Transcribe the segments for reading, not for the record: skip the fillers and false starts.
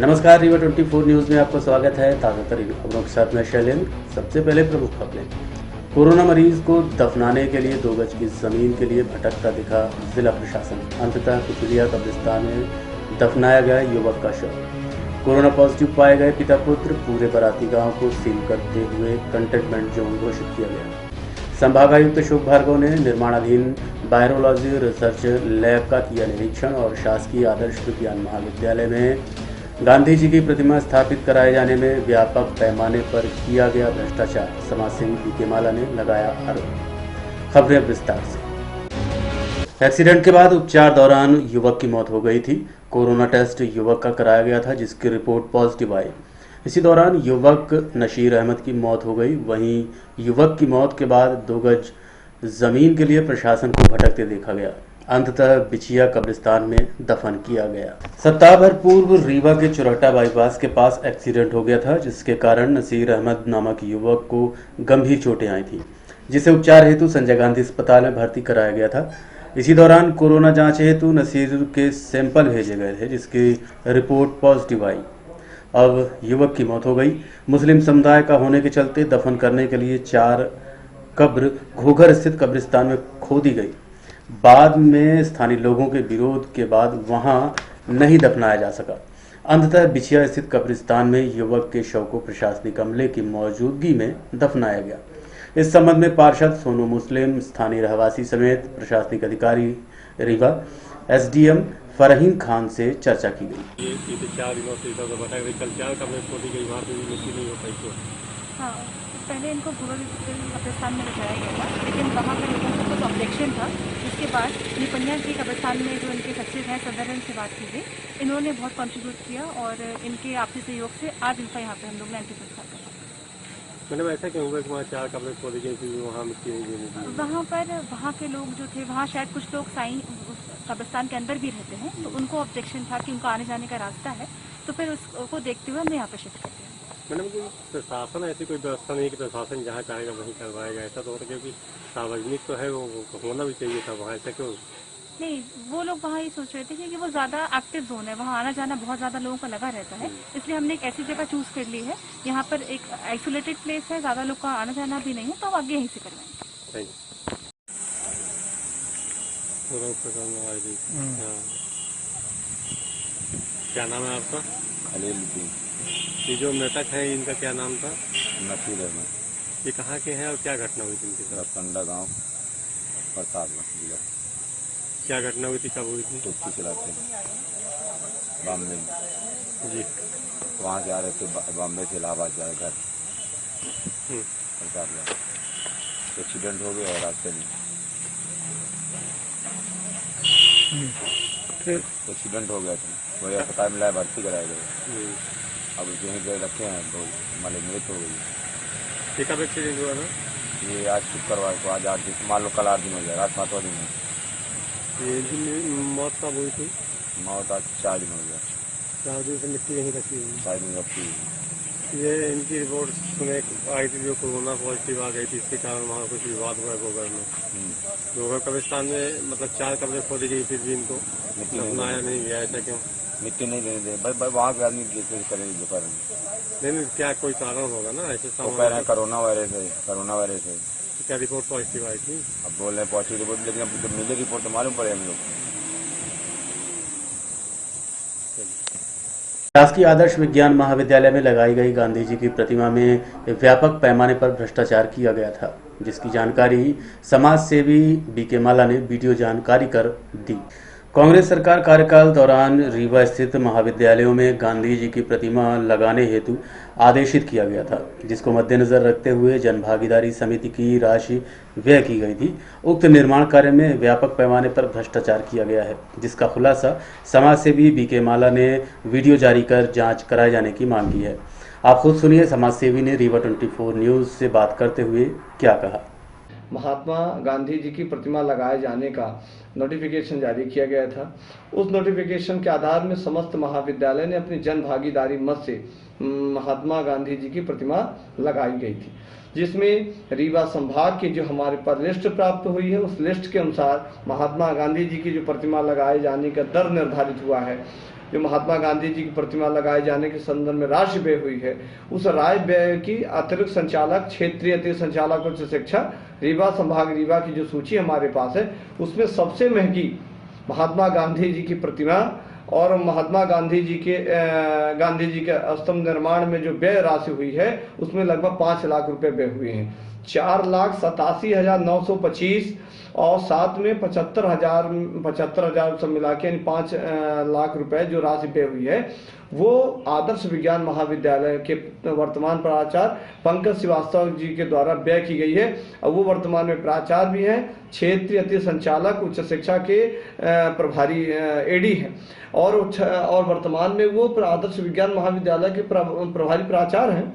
नमस्कार, रीवा 24 न्यूज में आपका स्वागत है। ताज़ा तरीन खबरों के साथ मैं शैलेंद्र। सबसे पहले प्रमुख खबरें। कोरोना मरीज को दफनाने के लिए 2 गज की जमीन के लिए भटकता दिखा जिला प्रशासन। अंततः कुचलिया कब्रिस्तान में दफनाया गया युवक का शव। कोरोना पॉजिटिव पाए गए पिता पुत्र। पूरे बराती गांव को सील करते हुए कंटेनमेंट जोन घोषित किया गया। संभागायुक्त अशोक भार्गव ने निर्माणाधीन वायरोलॉजी रिसर्च लैब का किया निरीक्षण और शासकीय आदर्श विज्ञान महाविद्यालय में गांधी जी की प्रतिमा स्थापित कराए जाने में व्यापक पैमाने पर किया गया भ्रष्टाचार। समाजसेवी बीके माला ने लगाया आरोप। खबरें विस्तार से। एक्सीडेंट के बाद उपचार दौरान युवक की मौत हो गई थी। कोरोना टेस्ट युवक का कराया गया था, जिसकी रिपोर्ट पॉजिटिव आई। इसी दौरान युवक नशीर अहमद की मौत हो गई। वहीं युवक की मौत के बाद 2 गज जमीन के लिए प्रशासन को भटकते देखा गया। अंततः बिछिया कब्रिस्तान में दफन किया गया। सप्ताह भर पूर्व रीवा के चुरहटा बाईपास के पास एक्सीडेंट हो गया था, जिसके कारण नसीर अहमद नामक युवक को गंभीर चोटें आई थी, जिसे उपचार हेतु संजय गांधी अस्पताल में भर्ती कराया गया था। इसी दौरान कोरोना जांच हेतु नसीर के सैंपल भेजे गए थे, जिसकी रिपोर्ट पॉजिटिव आई। अब युवक की मौत हो गई। मुस्लिम समुदाय का होने के चलते दफन करने के लिए 4 कब्र घोघर स्थित कब्रिस्तान में खोदी गई। बाद में स्थानीय लोगों के विरोध के बाद वहां नहीं दफनाया जा सका। अंततः बिछिया स्थित कब्रिस्तान में युवक के शव को प्रशासनिक अमले की मौजूदगी में दफनाया गया। इस संबंध में पार्षद सोनू मुस्लिम, स्थानीय रहवासी समेत प्रशासनिक अधिकारी रीवा, एसडीएम फरहीन खान से चर्चा की गई। ये 4 दिनों से इधर उधर भटक रही, कल 4 कमरे खोदी गई, वहाँ पे भी मिट्टी नहीं हो पाई तो हाँ, पहले इनको घोघर कब्रिस्तान में रखाया गया था, लेकिन वहाँ पे लोगों को कुछ ऑब्जेक्शन था। जिसके बाद निपनिया के कब्रिस्तान में जो इनके सचिव हैं सदर से बात की गई। इन्होंने बहुत कंट्रीब्यूट किया और इनके आपसी सहयोग से आज इनका यहाँ पे हम लोग ने अंतिम संस्कार करा। मैंने ऐसा क्यों हुआ कि वहाँ 4 कमरे खोदी गई थी, वहाँ मिट्टी नहीं देनी थी? वहाँ पर वहाँ के लोग जो थे, वहाँ शायद कुछ लोग साईं कब्रिस्तान के अंदर भी रहते हैं, तो उनको ऑब्जेक्शन था कि उनका आने जाने का रास्ता है, तो फिर उसको देखते हुए हमने यहाँ पर शिफ्ट कर दिया। मैंने मुझे प्रशासन ऐसी कोई व्यवस्था नहीं है कि प्रशासन जहाँ चाहेगा वहीं करवाएगा, ऐसा तो होता, क्योंकि सार्वजनिक तो है, वो होना भी चाहिए था वहाँ, ऐसा क्यों? नहीं, वो लोग वहाँ ये सोच रहे थे क्योंकि वो ज़्यादा एक्टिव जोन है, वहाँ आना जाना बहुत ज़्यादा लोगों का लगा रहता है, इसलिए हमने एक ऐसी जगह चूज कर ली है। यहाँ पर एक आइसोलेटेड प्लेस है, ज़्यादा लोग का आना जाना भी नहीं है, तो हम आगे यहीं से करवाएंगे। Thank you. क्या नाम है आपका? खलीलुद्दीन। ये जो मृतक है इनका क्या नाम था? नसीर अहमद। ये कहाँ के हैं और क्या घटना हुई थी इनके साथ? रतंडा गांव प्रतापगढ़ जिला। क्या घटना हुई थी, कब हुई थी? टुक्की चलाते बॉम्बे में जी। वहाँ जा रहे थे, बॉम्बे से इलाहाबाद जा रहे घर प्रतापगढ़। एक्सीडेंट हो गया और रास्ते में एक्सीडेंट हो गया था, वही अस्पताल में लाया, भर्ती कराया गया। अब यहीं गए रखे हैं तो मतलब मृत हो गई। ये कब एक्सीडेंट हुआ था? ये आज शुक्रवार को, आज 8 दिन, मान लो कल 8 दिन हो गया, रात 7वां दिन है। ये मौत कब हुई थी? मौत आज 4 दिन हो गया। 4 दिन से मिट्टी यहीं रखी हुई। 4 दिन रखी। ये इनकी रिपोर्ट सुने आई थी, जो कोरोना पॉजिटिव आ गई थी, इसके कारण वहाँ कुछ विवाद हुआ घोघर में। घोघर कब्रिस्तान में मतलब 4 कमरे खोदी गई, फिर भी इनको दफनाया नहीं गया, ऐसा क्यों? मिट्टी नहीं देने दे, बस वहाँ के आदमी करेंगे जो करेंगे। नहीं, क्या कोई कारण होगा ना ऐसे? वो कह रहे हैं कोरोना वायरस है, कोरोना वायरस है। क्या रिपोर्ट पॉजिटिव आई थी? अब बोल रहे हैं पॉजिटिव रिपोर्ट, लेकिन अब जब मिले रिपोर्ट तो मालूम पड़े हम लोग। शासकीय आदर्श विज्ञान महाविद्यालय में लगाई गई गांधी जी की प्रतिमा में व्यापक पैमाने पर भ्रष्टाचार किया गया था, जिसकी जानकारी समाज सेवी बीके माला ने वीडियो जानकारी कर दी। कांग्रेस सरकार कार्यकाल दौरान रीवा स्थित महाविद्यालयों में गांधी जी की प्रतिमा लगाने हेतु आदेशित किया गया था, जिसको मद्देनजर रखते हुए जनभागीदारी समिति की राशि व्यय की गई थी। उक्त निर्माण कार्य में व्यापक पैमाने पर भ्रष्टाचार किया गया है, जिसका खुलासा समाज सेवी बीके माला ने वीडियो जारी कर जांच कराए जाने की मांग की है। आप खुद सुनिए समाज सेवी ने रीवा 24 न्यूज से बात करते हुए क्या कहा। महात्मा गांधी जी की प्रतिमा लगाए जाने का नोटिफिकेशन जारी किया गया था। उस नोटिफिकेशन के आधार में समस्त महाविद्यालय ने अपनी जन भागीदारी मत से महात्मा गांधी जी की प्रतिमा लगाई गई थी, जिसमें रीवा संभाग की जो हमारे पर लिस्ट प्राप्त हुई है, उस लिस्ट के अनुसार महात्मा गांधी जी की जो प्रतिमा लगाए जाने का दर निर्धारित हुआ है जो महात्मा गांधी जी की प्रतिमा लगाए जाने के संदर्भ में राशि व्यय हुई है, उस राय व्यय की अतिरिक्त संचालक, क्षेत्रीय अतिरिक्त संचालक उच्च शिक्षा रीवा संभाग रीवा की जो सूची हमारे पास है, उसमें सबसे महंगी महात्मा गांधी जी की प्रतिमा और महात्मा गांधी जी के स्तंभ निर्माण में जो व्यय राशि हुई है, उसमें लगभग 5 लाख रुपए व्यय हुए हैं। 4,87,925 और साथ में 75,000 सब मिला के यानी 5 लाख रुपए जो राशि व्यय हुई है, वो आदर्श विज्ञान महाविद्यालय के वर्तमान प्राचार्य पंकज श्रीवास्तव जी के द्वारा व्यय की गई है। और वो वर्तमान में प्राचार्य भी हैं, क्षेत्रीय अतिरिक्त संचालक उच्च शिक्षा के प्रभारी एडी हैं और वर्तमान में वो आदर्श विज्ञान महाविद्यालय के प्रभारी प्राचार्य हैं,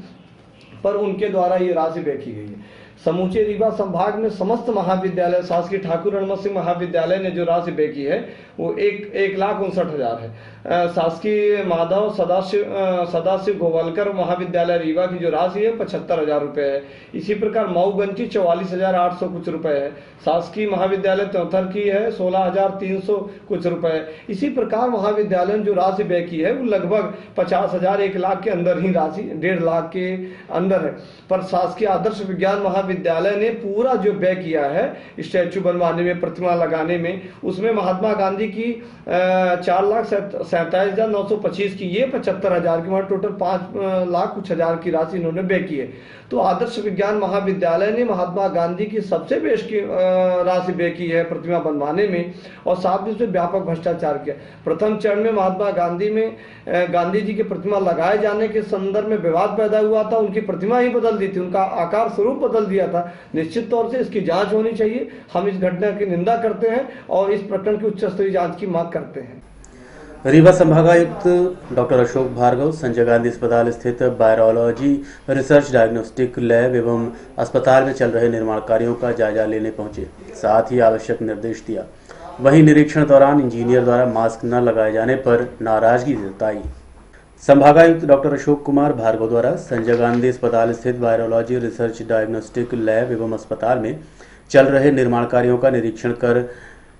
पर उनके द्वारा ये राशि व्यय की गई है। समूचे रीवा संभाग में समस्त महाविद्यालय, शासकीय ठाकुर रणमत सिंह महाविद्यालय ने जो राशि व्यय की है वो 1,59,000 है। शासकीय माधव सदाशिव गोवलकर महाविद्यालय रीवा की जो राशि है 75,000 रुपए है। इसी प्रकार मऊगंज की 44,800 कुछ रुपए है। शासकीय महाविद्यालय त्योथर की है 16,300 कुछ रुपए है। इसी प्रकार महाविद्यालय ने जो राशि व्यय की है वो लगभग 50,000 1 लाख के अंदर ही राशि 1.5 लाख के अंदर है। पर शासकीय आदर्श विज्ञान महाविद्यालय ने पूरा जो व्यय किया है स्टैचू बनवाने में, प्रतिमा लगाने में, उसमें महात्मा गांधी की 4,47,925 की, ये 75,000 की, टोटल 5 लाख कुछ हजार की राशि इन्होंने व्यय की है। तो आदर्श विज्ञान महाविद्यालय ने महात्मा गांधी की सबसे बेश की राशि व्यय की है प्रतिमा बनवाने में, और साथ ही उसमें व्यापक भ्रष्टाचार किया। प्रथम चरण में महात्मा गांधी जी की प्रतिमा लगाए जाने के संदर्भ में विवाद पैदा हुआ था, उनकी प्रतिमा ही बदल दी थी, उनका आकार स्वरूप बदल दिया था। निश्चित तौर से इसकी जांच होनी चाहिए। हम इस घटना की निंदा करते हैं और इस प्रकरण की उच्च स्तरीय जांच की मांग करते हैं। रीवा संभागायुक्त डॉक्टर अशोक भार्गव संजय गांधी अस्पताल स्थित वायरोलॉजी रिसर्च डायग्नोस्टिक लैब एवं अस्पताल में चल रहे निर्माण कार्यों का जायजा लेने पहुंचे, साथ ही आवश्यक निर्देश दिया। वहीं निरीक्षण दौरान इंजीनियर द्वारा मास्क न लगाए जाने पर नाराजगी जताई। संभागायुक्त डॉक्टर अशोक कुमार भार्गव द्वारा संजय गांधी अस्पताल स्थित वायरोलॉजी रिसर्च डायग्नोस्टिक लैब एवं अस्पताल में चल रहे निर्माण कार्यों का निरीक्षण कर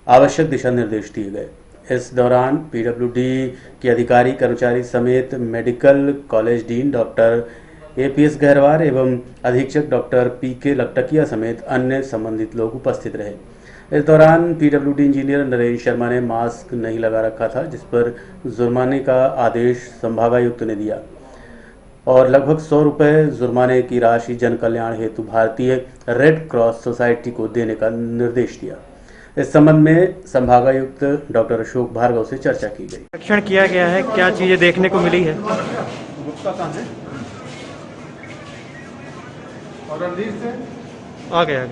आवश्यक दिशा निर्देश दिए गए। इस दौरान पीडब्ल्यूडी के अधिकारी कर्मचारी समेत medical college dean doctor APS Gaharwar एवं अधीक्षक डॉक्टर पीके लकटकिया समेत अन्य संबंधित लोग उपस्थित रहे। इस दौरान पीडब्ल्यूडी इंजीनियर नरेंद्र शर्मा ने मास्क नहीं लगा रखा था, जिस पर जुर्माने का आदेश संभागायुक्त ने दिया और लगभग 100 रुपए जुर्माने की राशि जन कल्याण हेतु भारतीय रेड क्रॉस सोसाइटी को देने का निर्देश दिया। इस संबंध में संभागायुक्त डॉक्टर अशोक भार्गव से चर्चा की गई। निरीक्षण किया गया है, क्या चीजें देखने को मिली है? आ गया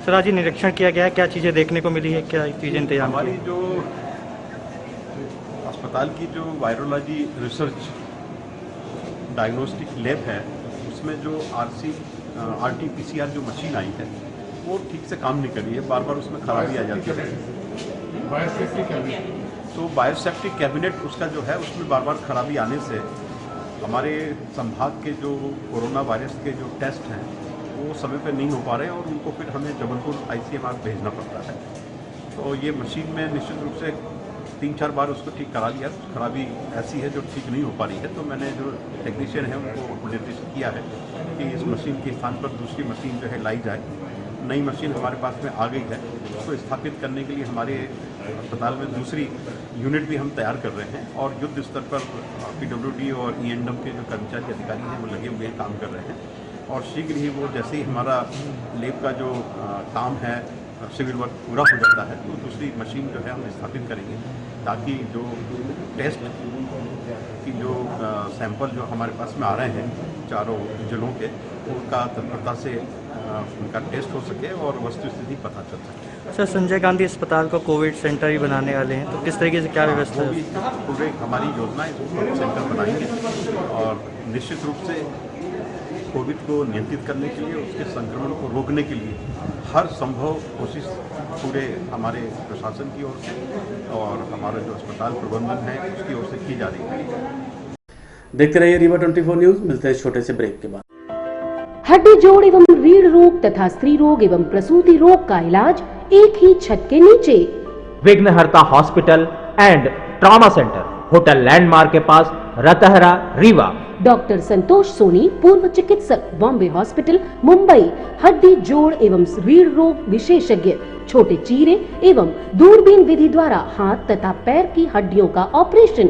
सर, आज निरीक्षण किया गया है, क्या चीजें देखने को मिली है, क्या चीजें इंतजाम? हमारी जो अस्पताल की जो वायरोलॉजी रिसर्च डायग्नोस्टिक लैब है, उसमें जो RT-PCR जो मशीन आई है वो ठीक से काम नहीं कर रही है, बार बार उसमें खराबी आ जाती है। तो बायोसेफ्टी कैबिनेट उसका जो है उसमें बार बार खराबी आने से हमारे संभाग के जो कोरोना वायरस के जो टेस्ट हैं वो समय पे नहीं हो पा रहे हैं और उनको फिर हमें जबलपुर ICMR भेजना पड़ता है। तो ये मशीन में निश्चित रूप से 3-4 बार उसको ठीक करा लिया, खराबी ऐसी है जो ठीक नहीं हो पा रही है। तो मैंने जो टेक्नीशियन है उनको निर्देशित किया है कि इस मशीन के स्थान पर दूसरी मशीन जो है लाई जाए। नई मशीन हमारे पास में आ गई है, उसको स्थापित करने के लिए हमारे अस्पताल में दूसरी यूनिट भी हम तैयार कर रहे हैं और युद्ध स्तर पर PWD और E&M के जो कर्मचारी अधिकारी हैं वो लगे हुए हैं, काम कर रहे हैं। और शीघ्र ही वो जैसे ही हमारा लैब का जो काम है सिविल वर्क पूरा हो जाता है तो दूसरी मशीन जो है हम स्थापित करेंगे, ताकि जो टेस्ट की जो सैंपल जो हमारे पास में आ रहे हैं चारों जिलों के, उनका तत्परता से उनका टेस्ट हो सके और वस्तुस्थिति पता चल सके। सर, संजय गांधी अस्पताल को कोविड सेंटर ही बनाने वाले हैं, तो किस तरीके से क्या व्यवस्था है? पूरे हमारी योजना है, इसको कोविड सेंटर बनाएंगे और निश्चित रूप से कोविड को नियंत्रित करने के लिए, उसके संक्रमण को रोकने के लिए हर संभव कोशिश पूरे हमारे प्रशासन की ओर से और हमारा जो अस्पताल प्रबंधन है उसकी ओर से की जा रही है। देखते रहिए रीवा 24 न्यूज। मिलते हैं छोटे से ब्रेक के बाद। हड्डी जोड़ एवं रीढ़ रोग तथा स्त्री रोग एवं प्रसूति रोग का इलाज एक ही छत के नीचे। विघ्नहर्ता hospital, and trauma centre, hotel landmark के पास, रतहरा, रीवा। डॉक्टर संतोष सोनी, पूर्व चिकित्सक, बॉम्बे हॉस्पिटल, मुंबई, हड्डी जोड़ एवं रीढ़ रोग विशेषज्ञ, छोटे चीरे एवं दूरबीन विधि द्वारा हाथ तथा पैर की हड्डियों का ऑपरेशन,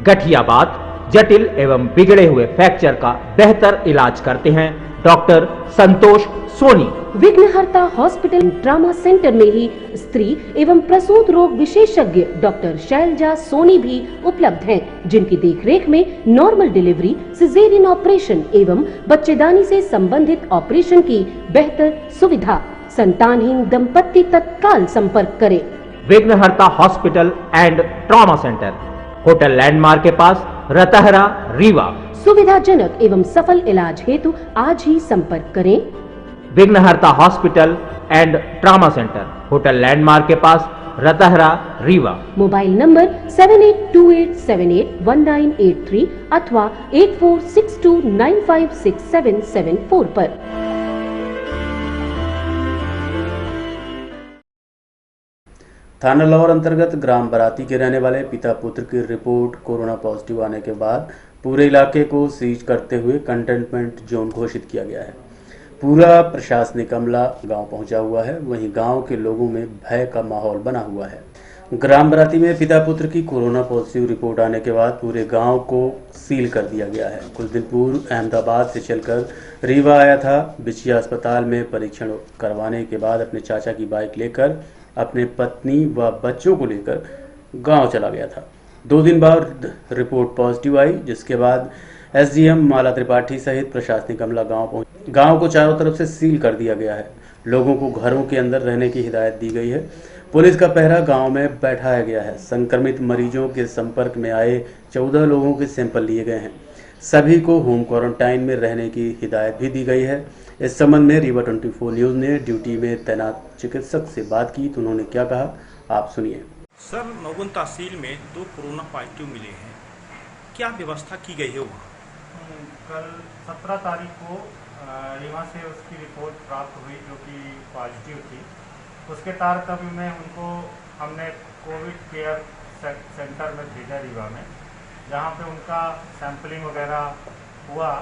गठियाबात, जटिल एवं बिगड़े हुए फ्रैक्चर का बेहतर इलाज करते हैं डॉक्टर संतोष सोनी। विघ्नहर्ता हॉस्पिटल ट्रॉमा सेंटर में ही स्त्री एवं प्रसूत रोग विशेषज्ञ डॉक्टर शैलजा सोनी भी उपलब्ध हैं, जिनकी देखरेख में नॉर्मल डिलीवरी, सिजेरियन ऑपरेशन एवं बच्चेदानी से संबंधित ऑपरेशन की बेहतर सुविधा। संतानहीन दंपत्ति तत्काल संपर्क करें। विघ्नहर्ता hospital and trauma centre, hotel landmark के पास, रतहरा, रीवा। सुविधाजनक एवं सफल इलाज हेतु आज ही संपर्क करें। विघ्नहर्ता hospital and trauma centre, hotel landmark के पास, रतहरा, रीवा। मोबाइल नंबर 7828781983 अथवा 8462956774 पर। थाना लाहौर अंतर्गत ग्राम बराती के रहने वाले पिता पुत्र की रिपोर्ट कोरोना पॉजिटिव आने के बाद पूरे इलाके को सीज करते हुए कंटेनमेंट जोन घोषित किया गया है। पूरा प्रशासनिक अमला गांव पहुंचा हुआ है, वहीं गांव के लोगों में भय का माहौल बना हुआ है। ग्राम बराती में पिता पुत्र की कोरोना पॉजिटिव रिपोर्ट आने के बाद पूरे गांव को सील कर दिया गया है। कुछ दिन पूर्व अहमदाबाद से चलकर रीवा आया था। बिछिया अस्पताल में परीक्षण करवाने के बाद अपने चाचा की बाइक लेकर अपने पत्नी व बच्चों को लेकर गांव चला गया था। 2 दिन बाद रिपोर्ट पॉजिटिव आई, जिसके बाद एसडीएम माला त्रिपाठी सहित प्रशासनिक अमला गांव पहुंच। गांव को चारों तरफ से सील कर दिया गया है। लोगों को घरों के अंदर रहने की हिदायत दी गई है। पुलिस का पहरा गांव में बैठाया गया है। संक्रमित मरीजों के संपर्क में आए 14 लोगों के सैंपल लिए गए हैं। सभी को होम क्वारंटाइन में रहने की हिदायत भी दी गई है। इस संबंध में रीवा 24 न्यूज ने ड्यूटी में तैनात चिकित्सक से बात की तो उन्होंने क्या कहा, आप सुनिए। सर, नौगुन तहसील में 2 कोरोना पॉजिटिव मिले हैं, क्या व्यवस्था की गई है वहाँ? कल 17 तारीख को रीवा से उसकी रिपोर्ट प्राप्त हुई जो कि पॉजिटिव थी। उसके तारतम्य में उनको हमने कोविड केयर सेंटर में भेजा रीवा में, जहाँ पे उनका सैंपलिंग वगैरह हुआ।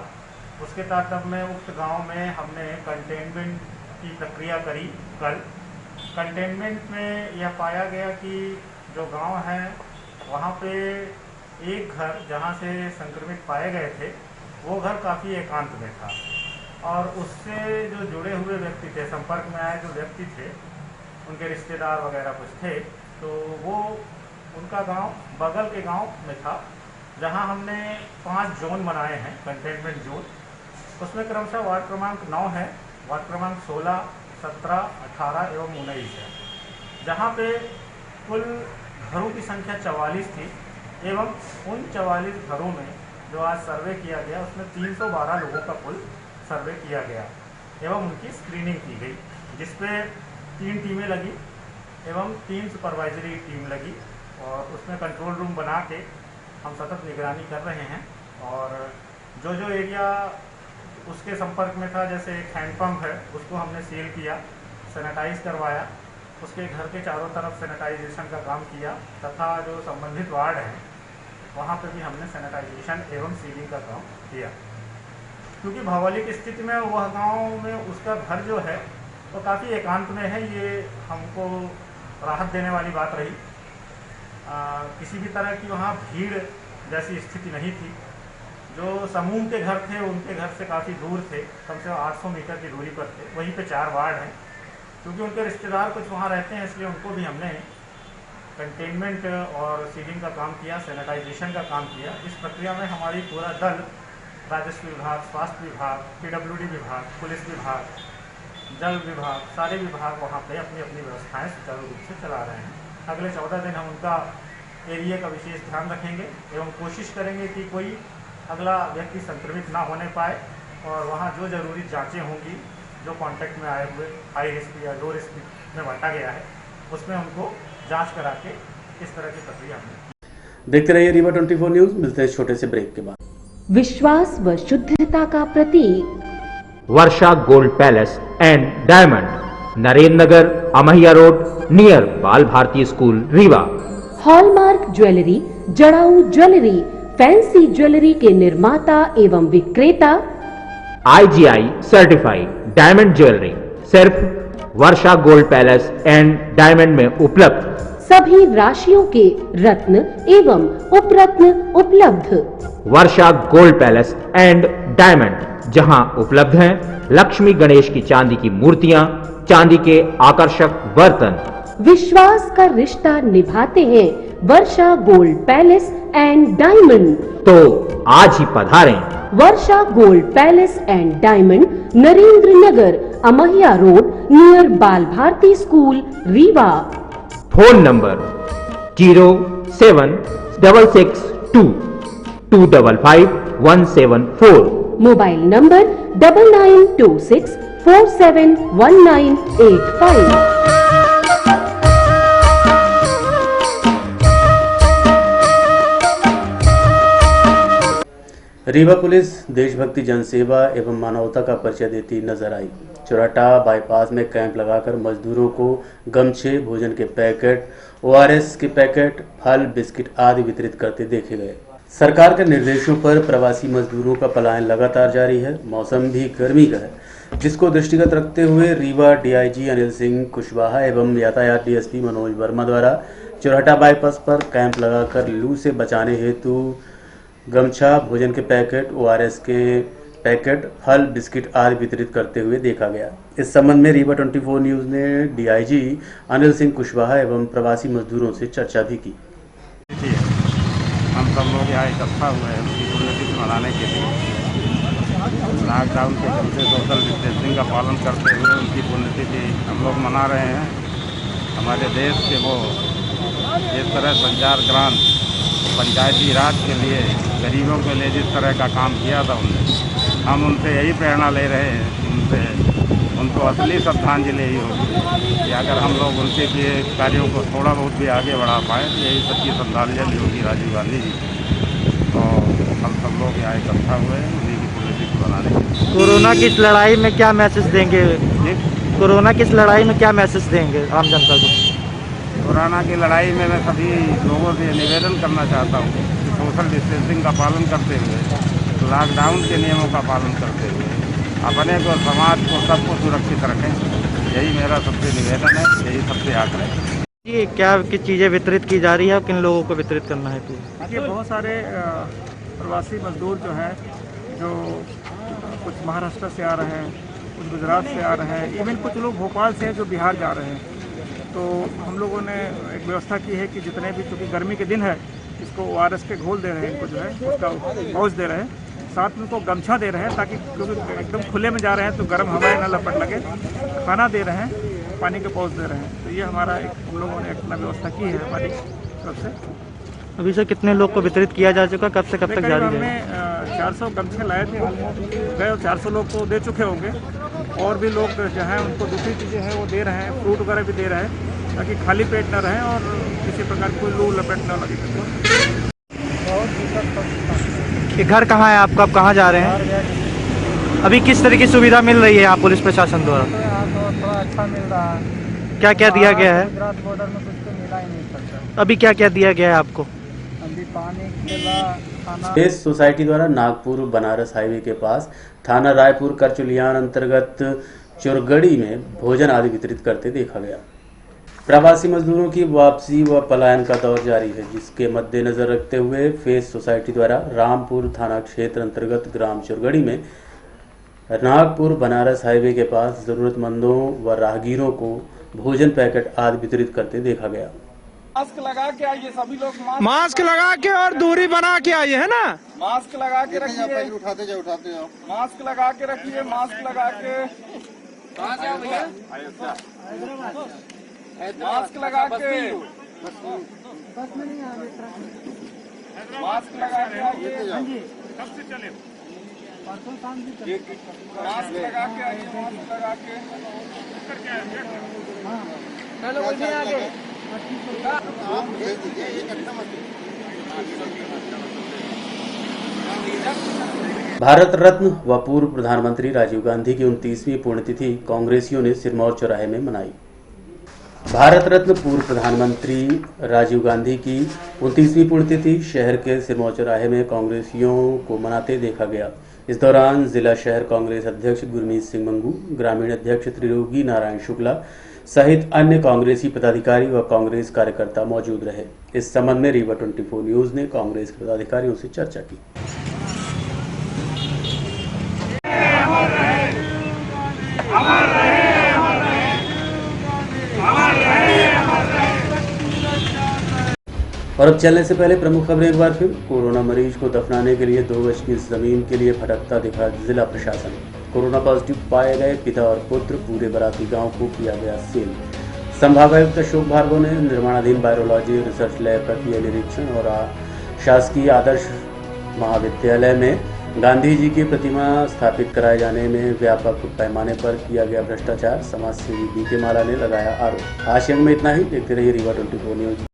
उसके तारतम्य में उक्त गांव में हमने कंटेनमेंट की प्रक्रिया करी। कल कंटेनमेंट में यह पाया गया कि जो गांव है वहाँ पे एक घर जहाँ से संक्रमित पाए गए थे वो घर काफ़ी एकांत में था और उससे जो जुड़े हुए व्यक्ति थे, संपर्क में आए जो व्यक्ति थे, उनके रिश्तेदार वगैरह कुछ थे, तो वो उनका गांव बगल के गांव में था, जहां हमने 5 जोन बनाए हैं कंटेनमेंट जोन। उसमें क्रमशः वार्ड क्रमांक 9 है, वार्ड क्रमांक 16, 17, 18 एवं 19 है, जहाँ पे कुल घरों की संख्या 44 थी एवं उन 44 घरों में जो आज सर्वे किया गया उसमें 312 लोगों का कुल सर्वे किया गया एवं उनकी स्क्रीनिंग की गई, जिसपे 3 टीमें लगी एवं 3 सुपरवाइजरी टीम लगी और उसमें कंट्रोल रूम बना के हम सतत निगरानी कर रहे हैं। और जो जो एरिया उसके संपर्क में था, जैसे एक हैंडपम्प है उसको हमने सील किया, सैनिटाइज करवाया, उसके घर के चारों तरफ सैनिटाइजेशन का काम किया तथा जो संबंधित वार्ड हैं वहाँ पे भी हमने सैनिटाइजेशन एवं सीलिंग का काम किया। क्योंकि भौगोलिक स्थिति में वह गांव में उसका घर जो है वो काफ़ी एकांत में है, ये हमको राहत देने वाली बात रही। किसी भी तरह की वहाँ भीड़ जैसी स्थिति नहीं थी। जो समूह के घर थे उनके घर से काफ़ी दूर थे, कम से कम 800 मीटर की दूरी पर थे। वहीं पे 4 वार्ड हैं, क्योंकि उनके रिश्तेदार कुछ वहाँ रहते हैं, इसलिए उनको भी हमने कंटेनमेंट और सीलिंग का काम किया, सैनिटाइजेशन का काम किया। इस प्रक्रिया में हमारी पूरा दल, राजस्व विभाग, स्वास्थ्य विभाग, PWD विभाग, पुलिस विभाग, जल विभाग, सारे विभाग वहाँ पे अपनी अपनी व्यवस्थाएं सुचारू रूप से चला रहे हैं। अगले 14 दिन हम उनका एरिया का विशेष ध्यान रखेंगे एवं कोशिश करेंगे कि कोई अगला व्यक्ति संक्रमित ना होने पाए और वहाँ जो जरूरी जांचें होंगी, जो कांटेक्ट में आए हुए हाई रिस्क या लो रिस्क में बांटा गया है, उसमें उनको जांच करा के इस तरह की प्रक्रिया हमने। देखते रहिए रीवा 24 न्यूज। मिलते हैं छोटे से ब्रेक के बाद। विश्वास व शुद्धता का प्रतीक Varsha gold palace and diamond, Narendra Nagar, Amahiya road, near Bal Bharti school, Rewa. Hallmark jewellery, जड़ाऊ ज्वेलरी, फैंसी ज्वेलरी के निर्माता एवं विक्रेता। IGI सर्टिफाइड डायमंड ज्वेलरी सिर्फ Varsha gold palace and diamond में उपलब्ध। सभी राशियों के रत्न एवं उपरत्न उपलब्ध। Varsha gold palace and diamond, जहां उपलब्ध हैं लक्ष्मी गणेश की चांदी की मूर्तियां, चांदी के आकर्षक बर्तन। विश्वास का रिश्ता निभाते हैं Varsha gold palace and diamond. तो आज ही पधारें। Varsha gold palace and diamond, Narendra Nagar, Amahiya road, near Bal Bharti school, Rewa. Phone number 07662255174। Mobile number 9926471985। Rewa police देशभक्ति, जनसेवा एवं मानवता का परिचय देती नजर आई। चौराटा बाईपास में कैंप लगाकर मजदूरों को गमछे, भोजन के पैकेट, ORS के पैकेट, फल, बिस्किट आदि वितरित करते देखे गए। सरकार के निर्देशों पर प्रवासी मजदूरों का पलायन लगातार जारी है। मौसम भी गर्मी का है, जिसको दृष्टिगत रखते हुए रीवा DIG अनिल सिंह कुशवाहा एवं यातायात DSP मनोज वर्मा द्वारा चौराटा बाईपास पर कैंप लगाकर लू से बचाने हेतु गमछा, भोजन के पैकेट, ORS के पैकेट, फल, बिस्किट आदि वितरित करते हुए देखा गया। इस संबंध में रीवा 24 न्यूज ने DIG अनिल सिंह कुशवाहा एवं प्रवासी मजदूरों से चर्चा भी की। हम सब लोग यहाँ इकट्ठा हुए हैं उनकी पुण्यतिथि मनाने के लिए। लॉकडाउन के चलते सोशल डिस्टेंसिंग का पालन करते हुए उनकी पुण्यतिथि हम लोग मना रहे हैं। हमारे देश के वो जिस तरह संचार ग्रांट पंचायती राज के लिए, गरीबों के लिए जिस तरह का काम किया था उनने, हम उनसे यही प्रेरणा ले रहे हैं कि उनको असली श्रद्धांजलि यही होगी कि अगर हम लोग उनके किए कार्यों को थोड़ा बहुत भी आगे बढ़ा पाए तो यही सच्ची श्रद्धांजलि होगी राजीव गांधी जी। तो हम सब लोग यहाँ इकट्ठा हुए हैं उन्हीं की पुण्यतिथि बनाने के लिए। कोरोना की इस लड़ाई में क्या मैसेज देंगे? कोरोना की इस लड़ाई में क्या मैसेज देंगे आम जनता को? कोरोना की लड़ाई में मैं सभी लोगों से निवेदन करना चाहता हूँ कि सोशल डिस्टेंसिंग का पालन करते हुए, लॉकडाउन के नियमों का पालन करते हुए अपने को, समाज को, सबको सुरक्षित रखें। यही मेरा सबसे निवेदन है, यही सबसे आग्रह है। ये क्या किस चीज़ें वितरित की जा रही है, किन लोगों को वितरित करना है? ये बहुत सारे प्रवासी मजदूर जो हैं, जो कुछ महाराष्ट्र से आ रहे हैं, कुछ गुजरात से आ रहे हैं, इवन कुछ लोग भोपाल से हैं जो बिहार जा रहे हैं। तो हम लोगों ने एक व्यवस्था की है कि जितने भी, चूँकि गर्मी के दिन है, इसको ORS के घोल दे रहे हैं, इनको जो है उसका पाउच दे रहे हैं, साथ में उनको गमछा दे रहे हैं ताकि, क्योंकि एकदम खुले में जा रहे हैं तो गर्म हवाएं ना लपट लगे। खाना दे रहे हैं, पानी के पाउच दे रहे हैं। तो ये हमारा एक, हम लोगों ने अपना व्यवस्था की है हमारी तरफ से। अभी से कितने लोग को वितरित किया जा चुका, कब से कब तक जारी है? हमने 400 गमछे लाए थे, गए और 400 लोग को दे चुके होंगे। और भी लोग जो हैं उनको दूसरी चीज़ें हैं वो दे रहे हैं, फ्रूट वगैरह भी दे रहे हैं ताकि खाली पेट न रहें और किसी प्रकार कोई लू लपेट न लगे। ये घर कहाँ है आपका, आप कहाँ जा रहे हैं? अभी किस तरह की सुविधा मिल रही है यहाँ पुलिस प्रशासन द्वारा? थोड़ा अच्छा मिल रहा है। क्या क्या दिया गया है? गुजरात बॉर्डर में कुछ तो मिला ही नहीं सकता। अभी क्या क्या दिया गया है आपको? अभी पानी, केला, खाना। स्पेस सोसाइटी द्वारा नागपुर बनारस हाईवे के पास थाना रायपुर करचुलियान अंतर्गत चुरगड़ी में भोजन आदि वितरित करते देखा गया। प्रवासी मजदूरों की वापसी व पलायन का दौर जारी है, जिसके मद्देनजर रखते हुए फेस सोसाइटी द्वारा रामपुर थाना क्षेत्र अंतर्गत ग्राम चुरगड़ी में नागपुर बनारस हाईवे के पास जरूरतमंदों व राहगीरों को भोजन पैकेट आदि वितरित करते देखा गया। मास्क लगा के आइए सभी लोग, मास्क लगा के और दूरी बना के आइए, है ना? मास्क लगा के रखिए, उठाते जाओ मास्क लगा के रखिए, मास्क लगा के। कहाँ से आओ भैया? मास्क लगा के, मास्क लगा के आइए। कब से चले? मास्क लगा के आइए, मास्क लगा के। चलो बढ़िया आगे। भारत रत्न व पूर्व प्रधानमंत्री राजीव गांधी की 29वीं पुण्यतिथि कांग्रेसियों ने सिरमौर चौराहे में मनाई। भारत रत्न पूर्व प्रधानमंत्री राजीव गांधी की 29वीं पुण्यतिथि शहर के सिरमौर चौराहे में कांग्रेसियों को मनाते देखा गया। इस दौरान जिला शहर कांग्रेस अध्यक्ष गुरमीत सिंह मंगू, ग्रामीण अध्यक्ष त्रियोगी नारायण शुक्ला सहित अन्य कांग्रेसी पदाधिकारी व कांग्रेस कार्यकर्ता मौजूद रहे। इस संबंध में रीवा 24 न्यूज ने कांग्रेस के पदाधिकारियों से चर्चा की। और अब चलने से पहले प्रमुख खबरें एक बार फिर। कोरोना मरीज को दफनाने के लिए 2 गज की जमीन के लिए भटकता दिखा जिला प्रशासन। कोरोना पॉजिटिव पाए गए पिता और पुत्र पूरे बराती गांव को किया गया सील। संभागायुक्त अशोक भार्गव ने निर्माणाधीन वायरोलॉजी रिसर्च लैब का किया निरीक्षण। और शासकीय आदर्श महाविद्यालय में गांधी जी की प्रतिमा स्थापित कराए जाने में व्यापक पैमाने पर किया गया भ्रष्टाचार। समाजसेवी बीके माला ने लगाया आरोप। आज अंक में इतना ही। देखते रहिए रीवा 24 न्यूज।